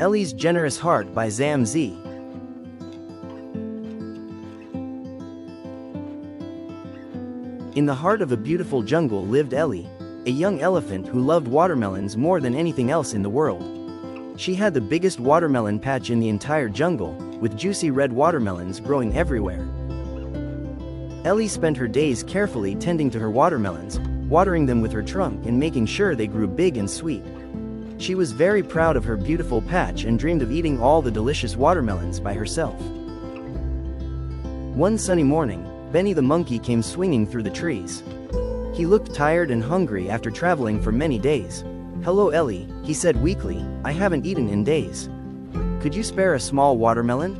Ellie's Generous Heart by Zam Z. In the heart of a beautiful jungle lived Ellie, a young elephant who loved watermelons more than anything else in the world. She had the biggest watermelon patch in the entire jungle, with juicy red watermelons growing everywhere. Ellie spent her days carefully tending to her watermelons, watering them with her trunk and making sure they grew big and sweet. She was very proud of her beautiful patch and dreamed of eating all the delicious watermelons by herself. One sunny morning, Benny the monkey came swinging through the trees. He looked tired and hungry after traveling for many days. "Hello Ellie," he said weakly, "I haven't eaten in days. Could you spare a small watermelon?"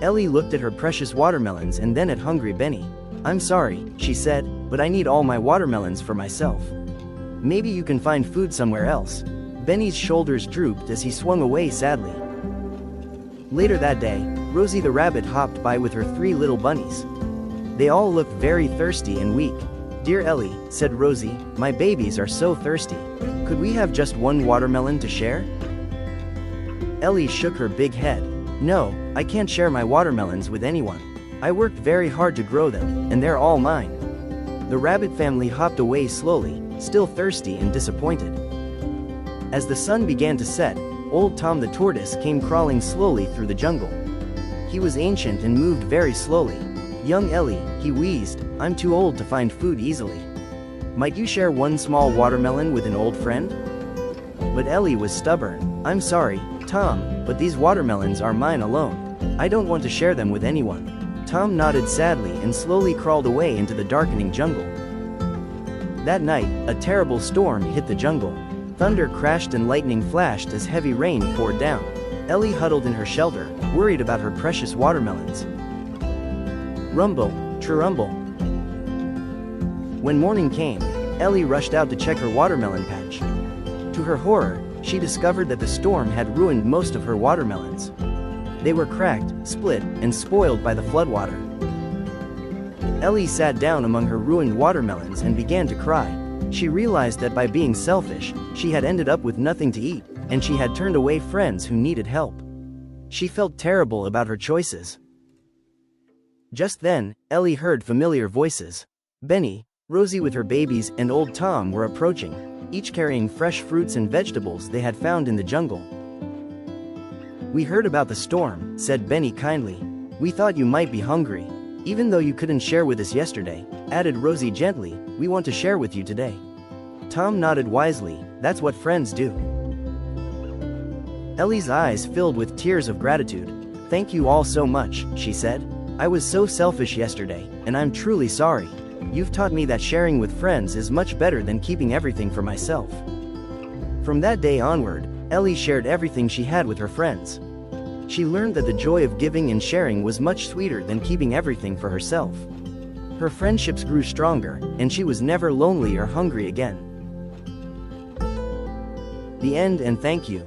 Ellie looked at her precious watermelons and then at hungry Benny. "I'm sorry," she said, "but I need all my watermelons for myself. Maybe you can find food somewhere else." Benny's shoulders drooped as he swung away sadly. Later that day, Rosie the rabbit hopped by with her 3 little bunnies. They all looked very thirsty and weak. "Dear Ellie," said Rosie, "my babies are so thirsty. Could we have just one watermelon to share?" Ellie shook her big head. "No, I can't share my watermelons with anyone. I worked very hard to grow them, and they're all mine." The rabbit family hopped away slowly, still thirsty and disappointed. As the sun began to set, old Tom the tortoise came crawling slowly through the jungle. He was ancient and moved very slowly. "Young Ellie," he wheezed, "I'm too old to find food easily. Might you share one small watermelon with an old friend?" But Ellie was stubborn. "I'm sorry, Tom, but these watermelons are mine alone. I don't want to share them with anyone." Tom nodded sadly and slowly crawled away into the darkening jungle. That night, a terrible storm hit the jungle. Thunder crashed and lightning flashed as heavy rain poured down. Ellie huddled in her shelter, worried about her precious watermelons. Rumble, trurumble. When morning came, Ellie rushed out to check her watermelon patch. To her horror, she discovered that the storm had ruined most of her watermelons. They were cracked, split, and spoiled by the floodwater. Ellie sat down among her ruined watermelons and began to cry. She realized that by being selfish, she had ended up with nothing to eat, and she had turned away friends who needed help. She felt terrible about her choices. Just then, Ellie heard familiar voices. Benny, Rosie with her babies, and old Tom were approaching, each carrying fresh fruits and vegetables they had found in the jungle. "We heard about the storm," said Benny kindly. "We thought you might be hungry. Even though you couldn't share with us yesterday," added Rosie gently, "we want to share with you today." Tom nodded wisely. "That's what friends do." Ellie's eyes filled with tears of gratitude. "Thank you all so much," she said. "I was so selfish yesterday, and I'm truly sorry. You've taught me that sharing with friends is much better than keeping everything for myself." From that day onward, Ellie shared everything she had with her friends. She learned that the joy of giving and sharing was much sweeter than keeping everything for herself. Her friendships grew stronger, and she was never lonely or hungry again. The end, and thank you.